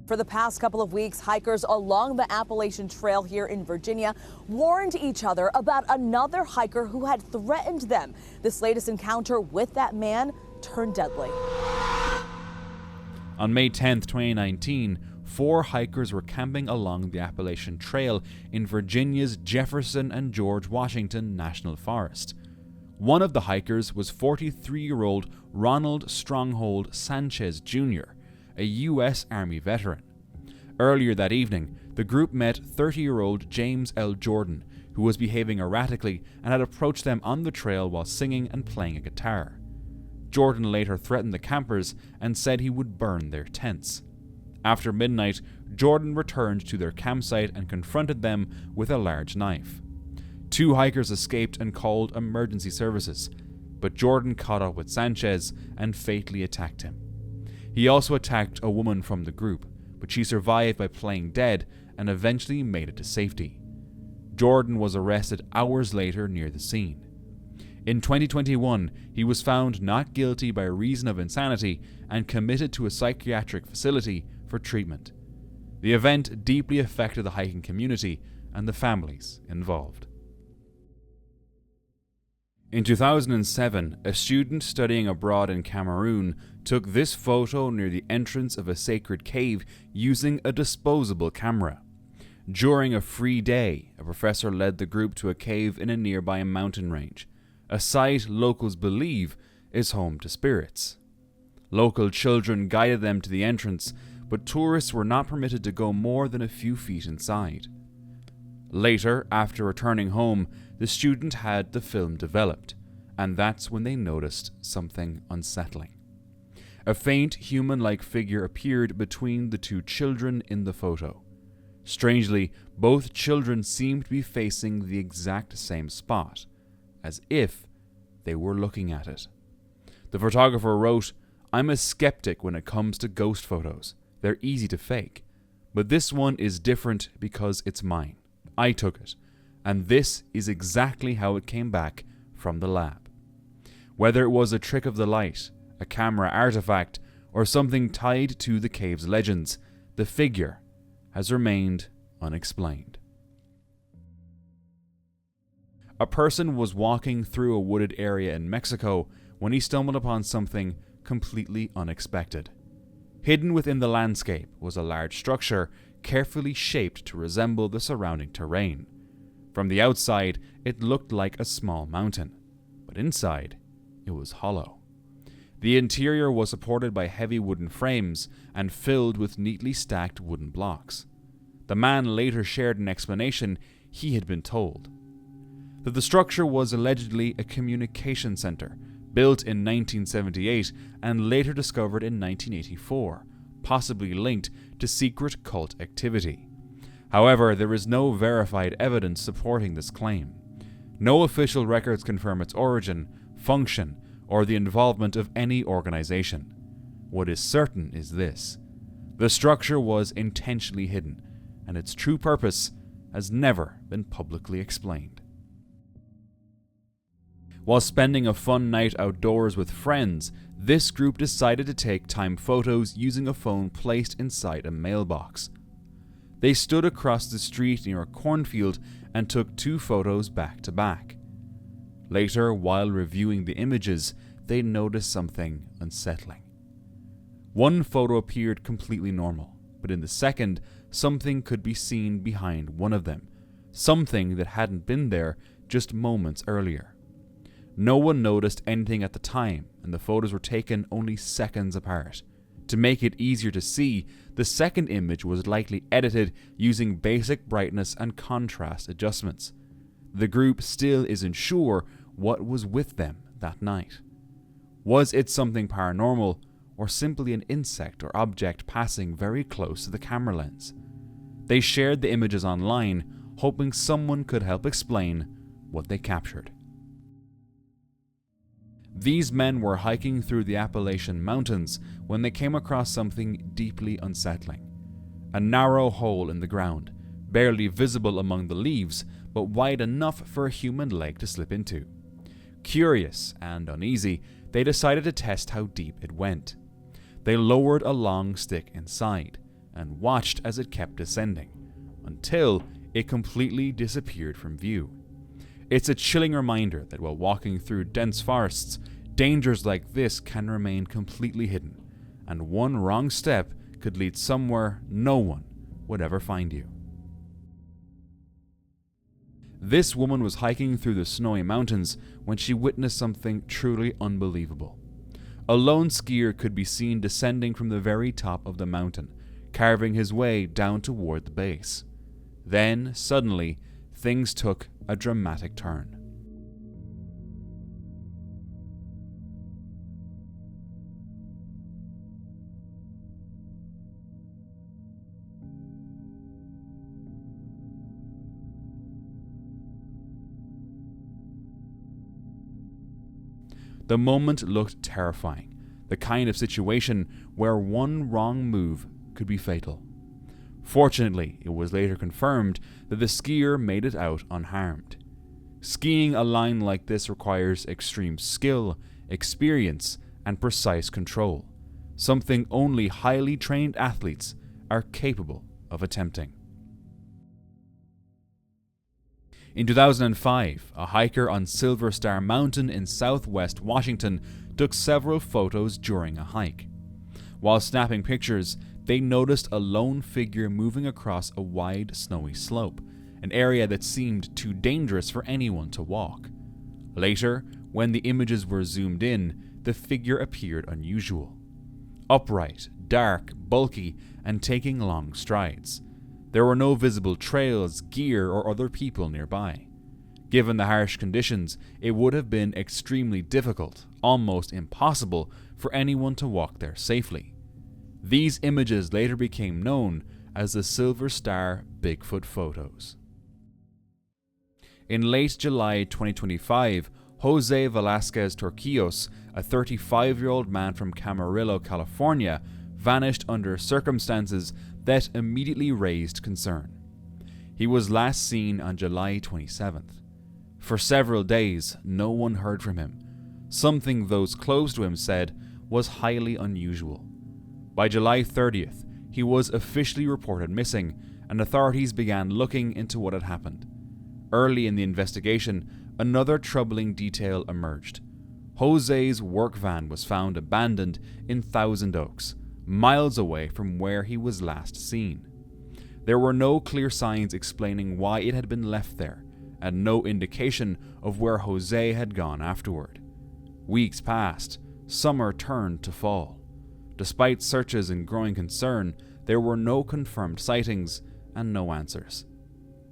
For the past couple of weeks, hikers along the Appalachian Trail here in Virginia warned each other about another hiker who had threatened them. This latest encounter with that man turned deadly. On May 10, 2019, 4 hikers were camping along the Appalachian Trail in Virginia's Jefferson and George Washington National Forest. One of the hikers was 43-year-old Ronald Stronghold Sanchez Jr., a U.S. Army veteran. Earlier that evening, the group met 30-year-old James L. Jordan, who was behaving erratically and had approached them on the trail while singing and playing a guitar. Jordan later threatened the campers and said he would burn their tents. After midnight, Jordan returned to their campsite and confronted them with a large knife. 2 hikers escaped and called emergency services, but Jordan caught up with Sanchez and fatally attacked him. He also attacked a woman from the group, but she survived by playing dead and eventually made it to safety. Jordan was arrested hours later near the scene. In 2021, he was found not guilty by reason of insanity and committed to a psychiatric facility for treatment. The event deeply affected the hiking community and the families involved. In 2007, a student studying abroad in Cameroon took this photo near the entrance of a sacred cave using a disposable camera. During a free day, a professor led the group to a cave in a nearby mountain range, a site locals believe is home to spirits. Local children guided them to the entrance, but tourists were not permitted to go more than a few feet inside. Later, after returning home, the student had the film developed, and that's when they noticed something unsettling. A faint human-like figure appeared between the 2 children in the photo. Strangely, both children seemed to be facing the exact same spot, as if they were looking at it. The photographer wrote, "I'm a skeptic when it comes to ghost photos. They're easy to fake. But this one is different because it's mine. I took it. And this is exactly how it came back from the lab." Whether it was a trick of the light, a camera artifact, or something tied to the cave's legends, the figure has remained unexplained. A person was walking through a wooded area in Mexico when he stumbled upon something completely unexpected. Hidden within the landscape was a large structure carefully shaped to resemble the surrounding terrain. From the outside, it looked like a small mountain, but inside, it was hollow. The interior was supported by heavy wooden frames and filled with neatly stacked wooden blocks. The man later shared an explanation he had been told: that the structure was allegedly a communication center, built in 1978 and later discovered in 1984, possibly linked to secret cult activity. However, there is no verified evidence supporting this claim. No official records confirm its origin, function, or the involvement of any organization. What is certain is this: the structure was intentionally hidden, and its true purpose has never been publicly explained. While spending a fun night outdoors with friends, this group decided to take time photos using a phone placed inside a mailbox. They stood across the street near a cornfield and took 2 photos back to back. Later, while reviewing the images, they noticed something unsettling. One photo appeared completely normal, but in the second, something could be seen behind one of them, something that hadn't been there just moments earlier. No one noticed anything at the time, and the photos were taken only seconds apart. To make it easier to see, the second image was likely edited using basic brightness and contrast adjustments. The group still isn't sure what was with them that night. Was it something paranormal, or simply an insect or object passing very close to the camera lens? They shared the images online, hoping someone could help explain what they captured. These men were hiking through the Appalachian Mountains when they came across something deeply unsettling. A narrow hole in the ground, barely visible among the leaves, but wide enough for a human leg to slip into. Curious and uneasy, they decided to test how deep it went. They lowered a long stick inside, and watched as it kept descending, until it completely disappeared from view. It's a chilling reminder that while walking through dense forests, dangers like this can remain completely hidden, and one wrong step could lead somewhere no one would ever find you. This woman was hiking through the snowy mountains when she witnessed something truly unbelievable. A lone skier could be seen descending from the very top of the mountain, carving his way down toward the base. Then, suddenly, things took a dramatic turn. The moment looked terrifying, the kind of situation where one wrong move could be fatal. Fortunately, it was later confirmed that the skier made it out unharmed. Skiing a line like this requires extreme skill, experience, and precise control, something only highly trained athletes are capable of attempting. In 2005, a hiker on Silverstar Mountain in southwest Washington took several photos during a hike. While snapping pictures, they noticed a lone figure moving across a wide, snowy slope, an area that seemed too dangerous for anyone to walk. Later, when the images were zoomed in, the figure appeared unusual. Upright, dark, bulky, and taking long strides. There were no visible trails, gear, or other people nearby. Given the harsh conditions, it would have been extremely difficult, almost impossible, for anyone to walk there safely. These images later became known as the Silverstar Bigfoot photos. In late July 2025, Jose Velasquez Torquillos, a 35-year-old man from Camarillo, California, vanished under circumstances that immediately raised concern. He was last seen on July 27th. For several days, no one heard from him, something those close to him said was highly unusual. By July 30th, he was officially reported missing, and authorities began looking into what had happened. Early in the investigation, another troubling detail emerged. Jose's work van was found abandoned in Thousand Oaks, miles away from where he was last seen. There were no clear signs explaining why it had been left there, and no indication of where Jose had gone afterward. Weeks passed, summer turned to fall. Despite searches and growing concern, there were no confirmed sightings and no answers.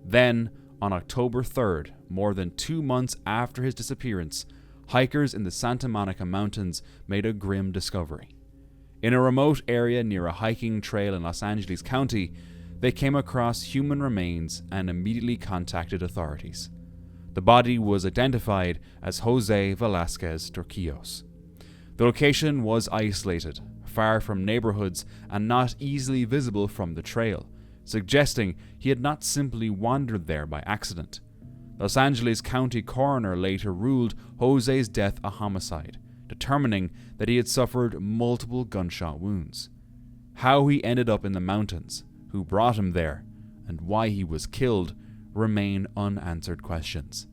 Then, on October 3rd, more than 2 months after his disappearance, hikers in the Santa Monica Mountains made a grim discovery. In a remote area near a hiking trail in Los Angeles County, they came across human remains and immediately contacted authorities. The body was identified as Jose Velasquez Torquillos. The location was isolated, far from neighborhoods and not easily visible from the trail, suggesting he had not simply wandered there by accident. Los Angeles County coroner later ruled Jose's death a homicide, determining that he had suffered multiple gunshot wounds. How he ended up in the mountains, who brought him there, and why he was killed remain unanswered questions.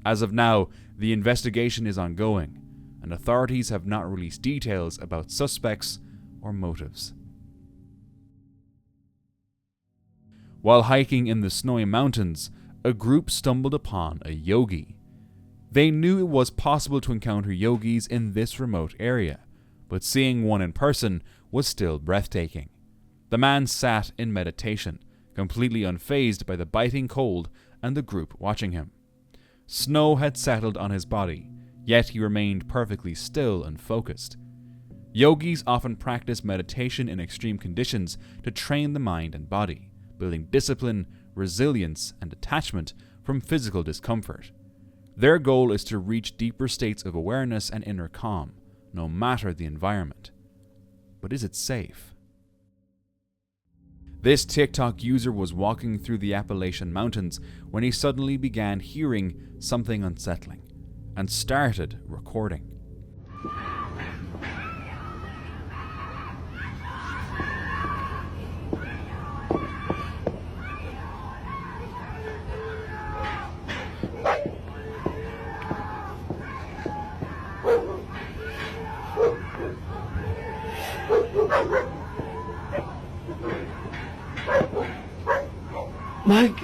As of now, the investigation is ongoing, and authorities have not released details about suspects or motives. While hiking in the snowy mountains, a group stumbled upon a yogi. They knew it was possible to encounter yogis in this remote area, but seeing one in person was still breathtaking. The man sat in meditation, completely unfazed by the biting cold and the group watching him. Snow had settled on his body, yet he remained perfectly still and focused. Yogis often practice meditation in extreme conditions to train the mind and body, building discipline, resilience, and detachment from physical discomfort. Their goal is to reach deeper states of awareness and inner calm, no matter the environment. But is it safe? This TikTok user was walking through the Appalachian Mountains when he suddenly began hearing something unsettling and started recording. Mike.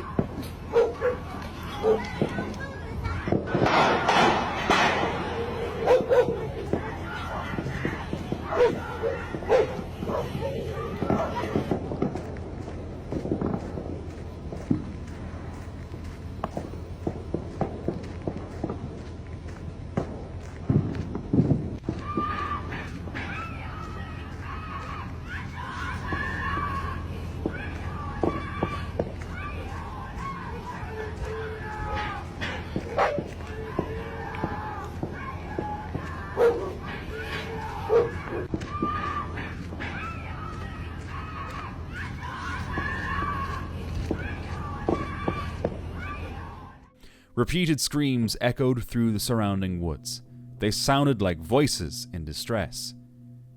Repeated screams echoed through the surrounding woods. They sounded like voices in distress.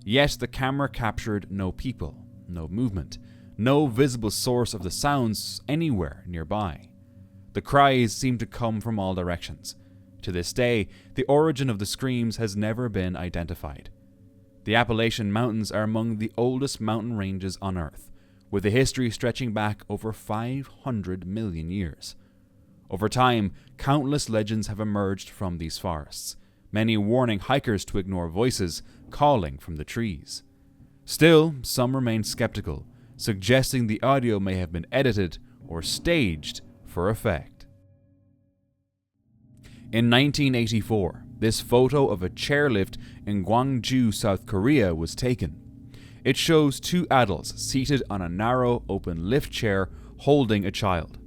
Yet the camera captured no people, no movement, no visible source of the sounds anywhere nearby. The cries seemed to come from all directions. To this day, the origin of the screams has never been identified. The Appalachian Mountains are among the oldest mountain ranges on Earth, with a history stretching back over 500 million years. Over time, countless legends have emerged from these forests, many warning hikers to ignore voices calling from the trees. Still, some remain skeptical, suggesting the audio may have been edited or staged for effect. In 1984, this photo of a chairlift in Gwangju, South Korea was taken. It shows two adults seated on a narrow, open lift chair holding a child.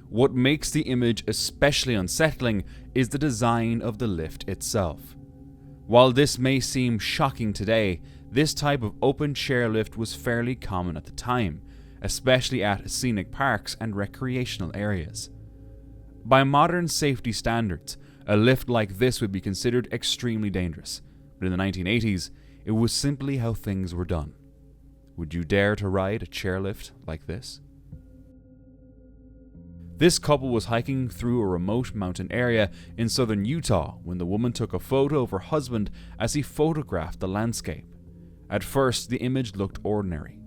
What makes the image especially unsettling is the design of the lift itself. While this may seem shocking today, this type of open chairlift was fairly common at the time, especially at scenic parks and recreational areas. By modern safety standards, a lift like this would be considered extremely dangerous, but in the 1980s, it was simply how things were done. Would you dare to ride a chairlift like this? This couple was hiking through a remote mountain area in southern Utah when the woman took a photo of her husband as he photographed the landscape. At first, the image looked ordinary,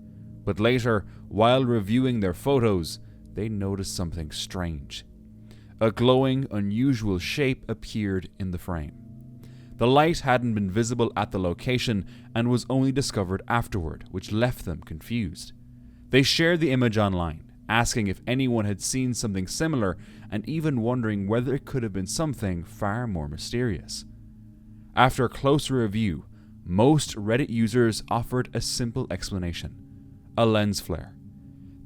but later, while reviewing their photos, they noticed something strange. A glowing, unusual shape appeared in the frame. The light hadn't been visible at the location and was only discovered afterward, which left them confused. They shared the image online, asking if anyone had seen something similar and even wondering whether it could have been something far more mysterious. After a closer review, most Reddit users offered a simple explanation: a lens flare.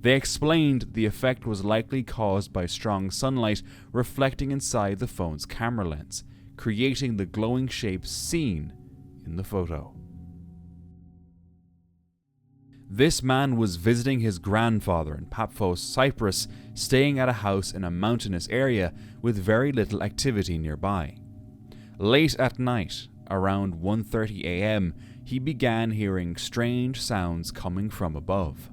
They explained the effect was likely caused by strong sunlight reflecting inside the phone's camera lens, creating the glowing shape seen in the photo. This man was visiting his grandfather in Paphos, Cyprus, staying at a house in a mountainous area with very little activity nearby. Late at night, around 1:30 a.m., he began hearing strange sounds coming from above.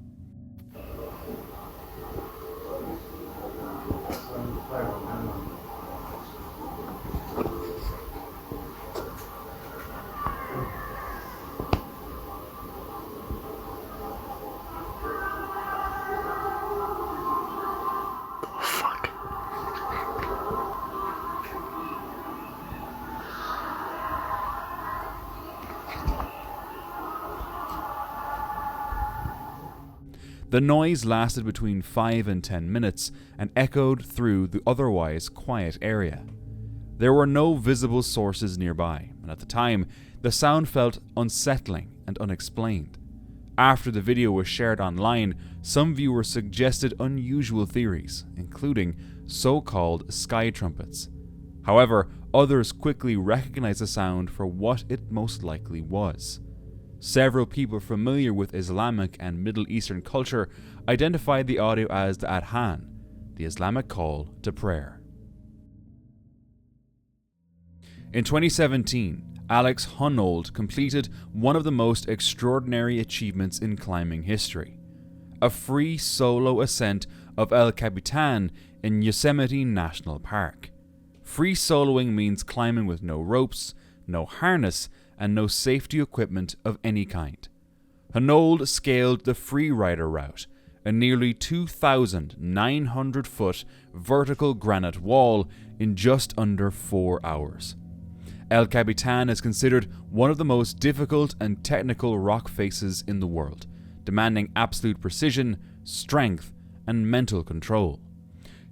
The noise lasted between 5 and 10 minutes and echoed through the otherwise quiet area. There were no visible sources nearby, and at the time, the sound felt unsettling and unexplained. After the video was shared online, some viewers suggested unusual theories, including so-called sky trumpets. However, others quickly recognized the sound for what it most likely was. Several people familiar with Islamic and Middle Eastern culture identified the audio as the adhan, the Islamic call to prayer. In 2017, Alex Honnold completed one of the most extraordinary achievements in climbing history: a free solo ascent of El Capitan in Yosemite National Park. Free soloing means climbing with no ropes, no harness, and no safety equipment of any kind. Honnold scaled the Freerider route, a nearly 2,900-foot vertical granite wall in just under 4 hours. El Capitan is considered one of the most difficult and technical rock faces in the world, demanding absolute precision, strength, and mental control.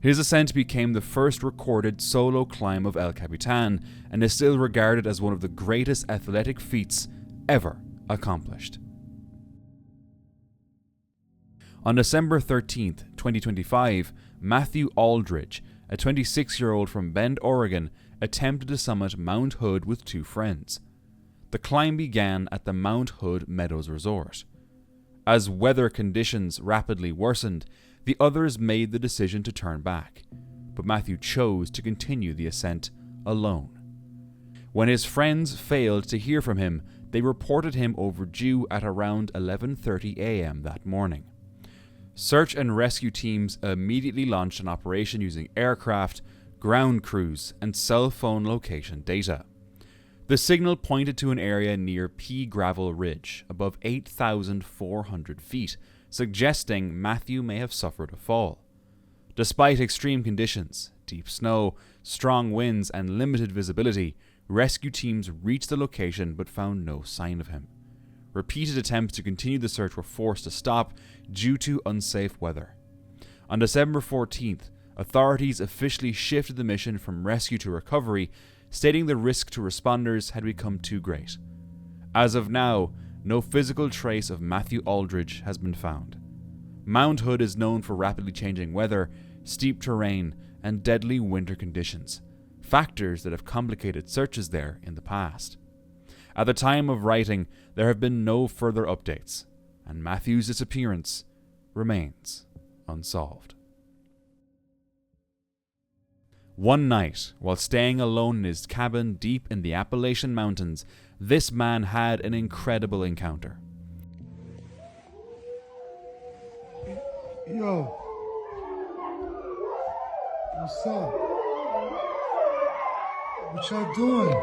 His ascent became the first recorded solo climb of El Capitan and is still regarded as one of the greatest athletic feats ever accomplished. On December 13th, 2025, Matthew Aldridge, a 26-year-old from Bend, Oregon, attempted to summit Mount Hood with 2 friends. The climb began at the Mount Hood Meadows Resort. As weather conditions rapidly worsened, the others made the decision to turn back, but Matthew chose to continue the ascent alone. When his friends failed to hear from him, they reported him overdue at around 11:30 a.m. that morning. Search and rescue teams immediately launched an operation using aircraft, ground crews, and cell phone location data. The signal pointed to an area near Pea Gravel Ridge, above 8,400 feet, suggesting Matthew may have suffered a fall. Despite extreme conditions, deep snow, strong winds, and limited visibility, rescue teams reached the location but found no sign of him. Repeated attempts to continue the search were forced to stop due to unsafe weather. On December 14th, authorities officially shifted the mission from rescue to recovery, stating the risk to responders had become too great. As of now, no physical trace of Matthew Aldridge has been found. Mount Hood is known for rapidly changing weather, steep terrain, and deadly winter conditions, factors that have complicated searches there in the past. At the time of writing, there have been no further updates, and Matthew's disappearance remains unsolved. One night, while staying alone in his cabin deep in the Appalachian Mountains, this man had an incredible encounter. Yo, what's up? What y'all doing?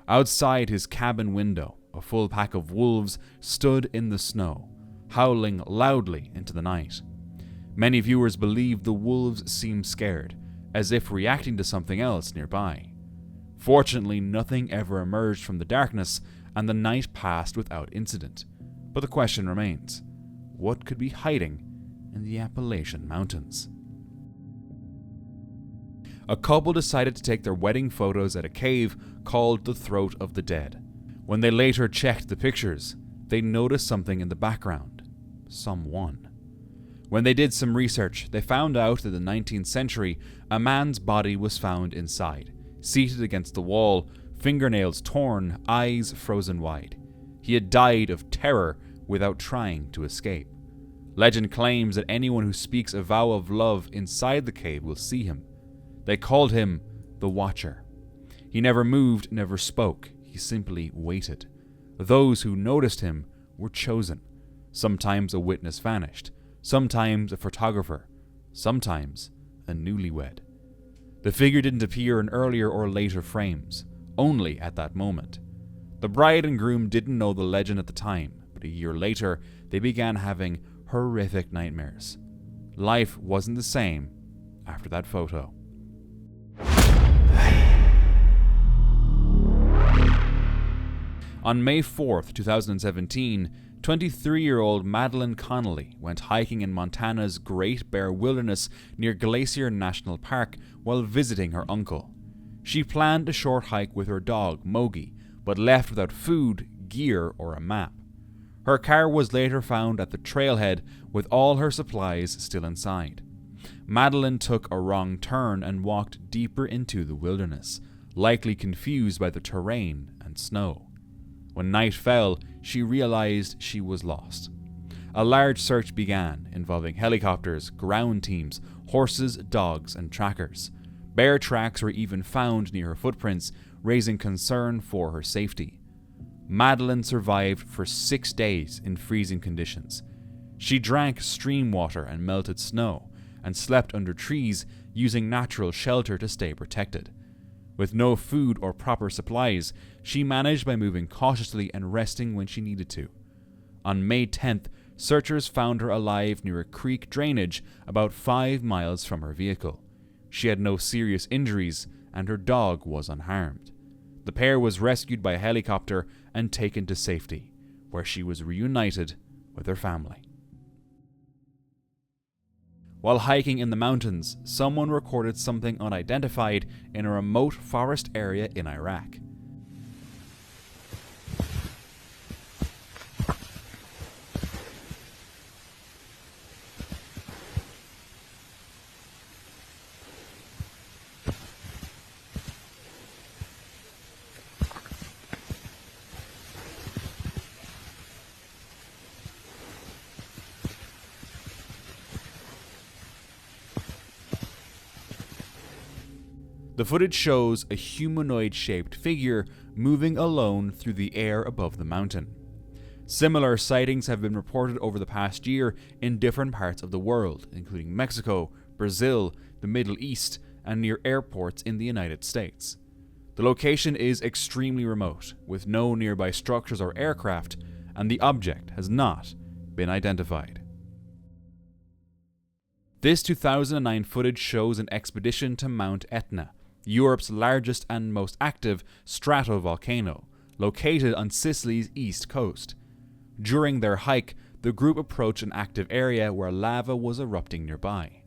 Outside his cabin window, a full pack of wolves stood in the snow, howling loudly into the night. Many viewers believe the wolves seemed scared, as if reacting to something else nearby. Fortunately, nothing ever emerged from the darkness, and the night passed without incident. But the question remains, what could be hiding in the Appalachian Mountains? A couple decided to take their wedding photos at a cave called the Throat of the Dead. When they later checked the pictures, they noticed something in the background. Someone. When they did some research, they found out that in the 19th century, a man's body was found inside, seated against the wall, fingernails torn, eyes frozen wide. He had died of terror without trying to escape. Legend claims that anyone who speaks a vow of love inside the cave will see him. They called him the Watcher. He never moved, never spoke. He simply waited. Those who noticed him were chosen. Sometimes a witness vanished. Sometimes a photographer. Sometimes a newlywed. The figure didn't appear in earlier or later frames, only at that moment. The bride and groom didn't know the legend at the time, but a year later, they began having horrific nightmares. Life wasn't the same after that photo. On May 4th, 2017, 23-year-old Madeline Connolly went hiking in Montana's Great Bear Wilderness near Glacier National Park while visiting her uncle. She planned a short hike with her dog, Mogi, but left without food, gear, or a map. Her car was later found at the trailhead with all her supplies still inside. Madeline took a wrong turn and walked deeper into the wilderness, likely confused by the terrain and snow. When night fell, she realized she was lost. A large search began, involving helicopters, ground teams, horses, dogs, and trackers. Bear tracks were even found near her footprints, raising concern for her safety. Madeline survived for 6 days in freezing conditions. She drank stream water and melted snow, and slept under trees, using natural shelter to stay protected. With no food or proper supplies, she managed by moving cautiously and resting when she needed to. On May 10th, searchers found her alive near a creek drainage about 5 miles from her vehicle. She had no serious injuries, and her dog was unharmed. The pair was rescued by a helicopter and taken to safety, where she was reunited with her family. While hiking in the mountains, someone recorded something unidentified in a remote forest area in Iraq. The footage shows a humanoid-shaped figure moving alone through the air above the mountain. Similar sightings have been reported over the past year in different parts of the world, including Mexico, Brazil, the Middle East, and near airports in the United States. The location is extremely remote, with no nearby structures or aircraft, and the object has not been identified. This 2009 footage shows an expedition to Mount Etna, Europe's largest and most active stratovolcano, located on Sicily's east coast. During their hike, the group approached an active area where lava was erupting nearby.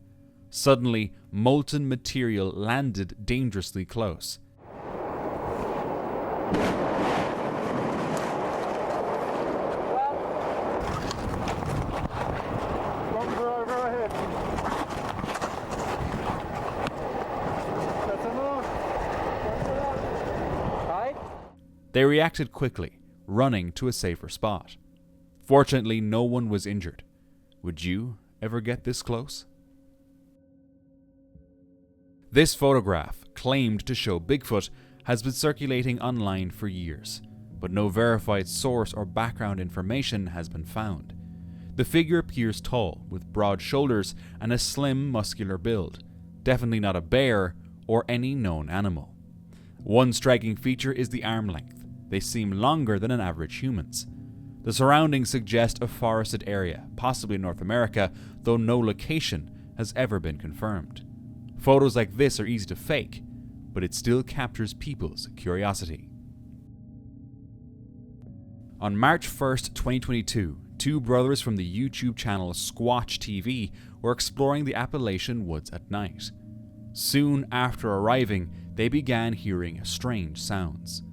Suddenly, molten material landed dangerously close. They reacted quickly, running to a safer spot. Fortunately, no one was injured. Would you ever get this close? This photograph, claimed to show Bigfoot, has been circulating online for years, but no verified source or background information has been found. The figure appears tall, with broad shoulders and a slim, muscular build, definitely not a bear or any known animal. One striking feature is the arm length. They seem longer than an average human's. The surroundings suggest a forested area, possibly North America, though no location has ever been confirmed. Photos like this are easy to fake, but it still captures people's curiosity. On March 1st, 2022, two brothers from the YouTube channel Squatch TV were exploring the Appalachian woods at night. Soon after arriving, they began hearing strange sounds.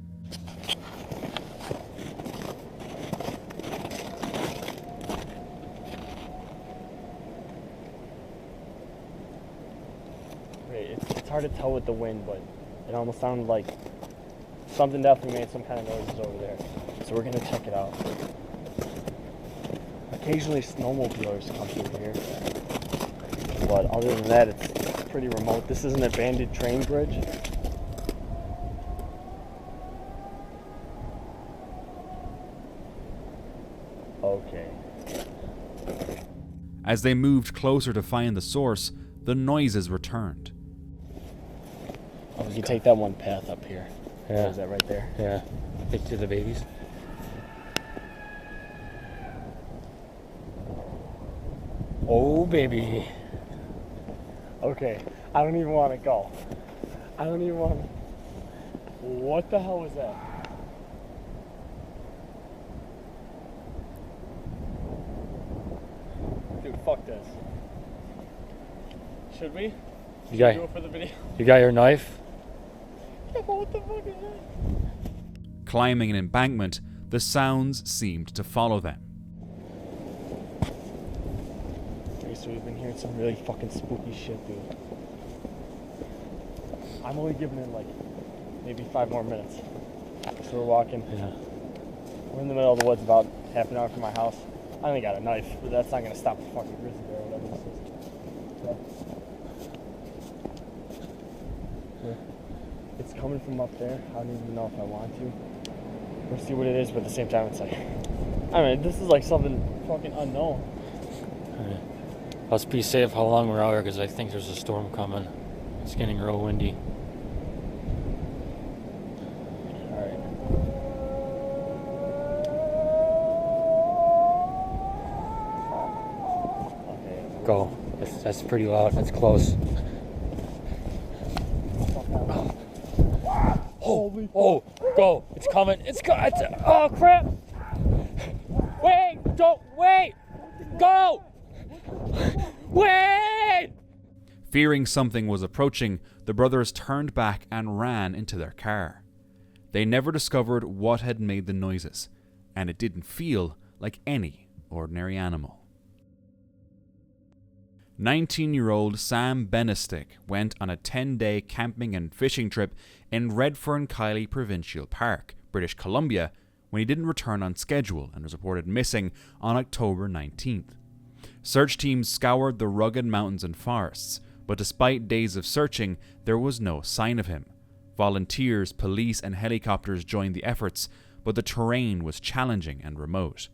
It's hard to tell with the wind, but it almost sounded like something definitely made some kind of noises over there. So we're gonna check it out. Occasionally snowmobilers come through here, but other than that, it's pretty remote. This is an abandoned train bridge. Okay. As they moved closer to find the source, the noises returned. Oh, we can take that one path up here. Yeah. Is that right there? Yeah. Picture the babies. Oh, baby. Okay, I don't even want to go. I don't even want to. What the hell was that? Dude, fuck this. Should we? You got, do it for the video? you got your knife? Yeah, but what the fuck is that? Climbing an embankment, the sounds seemed to follow them. Okay, so we've been hearing some really fucking spooky shit, dude. I'm only giving it like maybe 5 more minutes. So we're walking. Yeah. We're in the middle of the woods, about half an hour from my house. I only got a knife, but that's not gonna stop the fucking grizzly bear or whatever this is. It's coming from up there. I don't even know if I want to. We'll see what it is, but at the same time, it's like, I mean, this is like something fucking unknown. Let's be safe how long we're out here because I think there's a storm coming. It's getting real windy. Alright. Okay. Go. That's pretty loud. That's close. Oh, go. It's coming. Oh, crap. Wait. Don't. Wait. Go. Wait. Fearing something was approaching, the brothers turned back and ran into their car. They never discovered what had made the noises, and it didn't feel like any ordinary animal. 19-year-old Sam Benistick went on a 10-day camping and fishing trip in Redfern-Kiley Provincial Park, British Columbia, when he didn't return on schedule and was reported missing on October 19th. Search teams scoured the rugged mountains and forests, but despite days of searching, there was no sign of him. Volunteers, police, and helicopters joined the efforts, but the terrain was challenging and remote.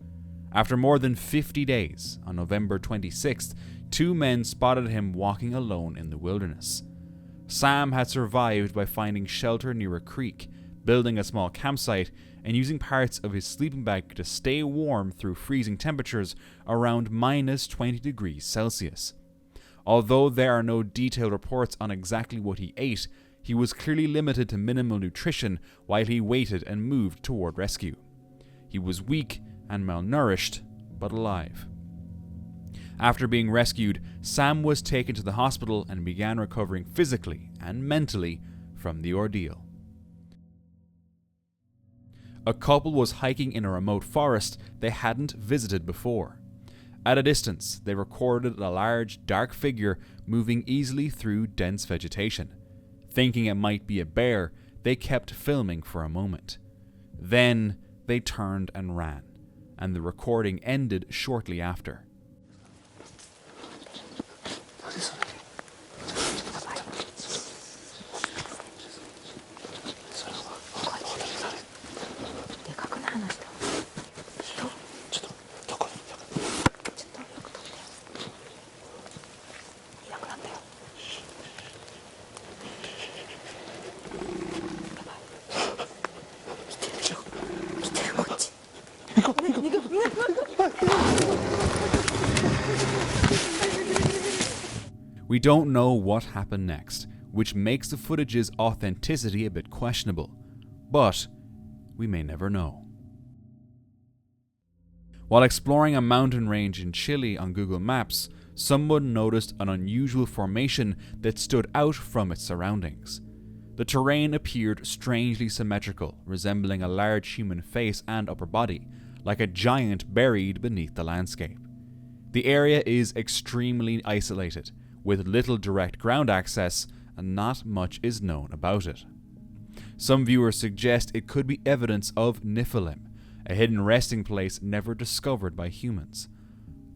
After more than 50 days, on November 26th, 2 men spotted him walking alone in the wilderness. Sam had survived by finding shelter near a creek, building a small campsite, and using parts of his sleeping bag to stay warm through freezing temperatures around minus 20 degrees Celsius. Although there are no detailed reports on exactly what he ate, he was clearly limited to minimal nutrition while he waited and moved toward rescue. He was weak and malnourished, but alive. After being rescued, Sam was taken to the hospital and began recovering physically and mentally from the ordeal. A couple was hiking in a remote forest they hadn't visited before. At a distance, they recorded a large, dark figure moving easily through dense vegetation. Thinking it might be a bear, they kept filming for a moment. Then, they turned and ran, and the recording ended shortly after. We don't know what happened next, which makes the footage's authenticity a bit questionable, but we may never know. While exploring a mountain range in Chile on Google Maps, someone noticed an unusual formation that stood out from its surroundings. The terrain appeared strangely symmetrical, resembling a large human face and upper body, like a giant buried beneath the landscape. The area is extremely isolated, with little direct ground access, and not much is known about it. Some viewers suggest it could be evidence of Nephilim, a hidden resting place never discovered by humans.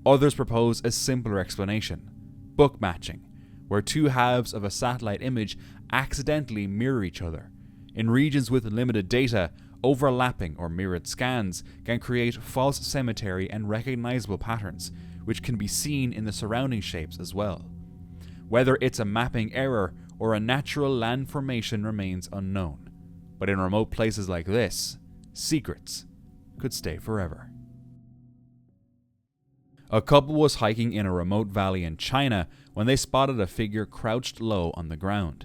Others propose a simpler explanation: book matching, where 2 halves of a satellite image accidentally mirror each other. In regions with limited data, overlapping or mirrored scans can create false symmetry and recognizable patterns, which can be seen in the surrounding shapes as well. Whether it's a mapping error or a natural land formation remains unknown, but in remote places like this, secrets could stay forever. A couple was hiking in a remote valley in China when they spotted a figure crouched low on the ground.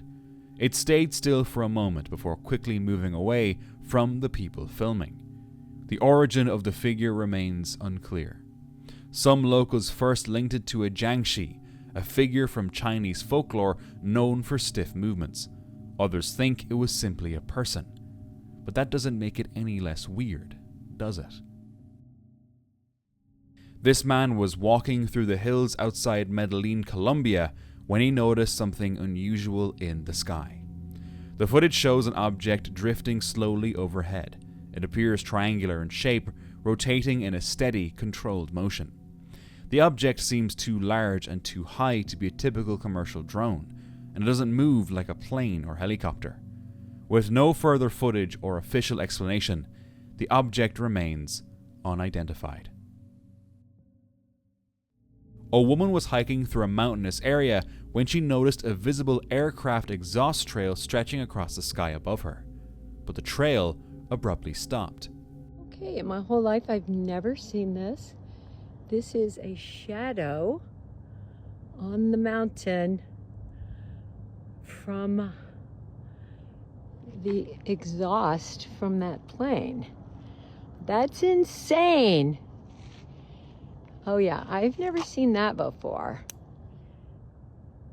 It stayed still for a moment before quickly moving away from the people filming. The origin of the figure remains unclear. Some locals first linked it to a jiangshi, a figure from Chinese folklore known for stiff movements. Others think it was simply a person. But that doesn't make it any less weird, does it? This man was walking through the hills outside Medellin, Colombia, when he noticed something unusual in the sky. The footage shows an object drifting slowly overhead. It appears triangular in shape, rotating in a steady, controlled motion. The object seems too large and too high to be a typical commercial drone, and it doesn't move like a plane or helicopter. With no further footage or official explanation, the object remains unidentified. A woman was hiking through a mountainous area when she noticed a visible aircraft exhaust trail stretching across the sky above her. But the trail abruptly stopped. Okay, in my whole life I've never seen this. This is a shadow on the mountain from the exhaust from that plane. That's insane. Oh yeah, I've never seen that before.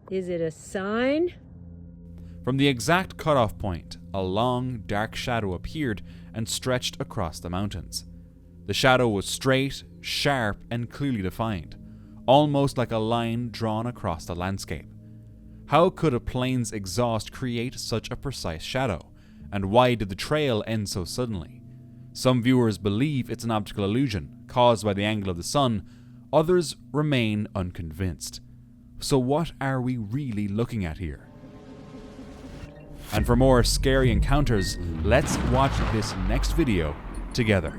Is it a sign? From the exact cutoff point, a long, dark shadow appeared and stretched across the mountains. The shadow was straight, sharp, and clearly defined, almost like a line drawn across the landscape. How could a plane's exhaust create such a precise shadow? And why did the trail end so suddenly? Some viewers believe it's an optical illusion caused by the angle of the sun. Others remain unconvinced. So what are we really looking at here? And for more scary encounters, let's watch this next video together.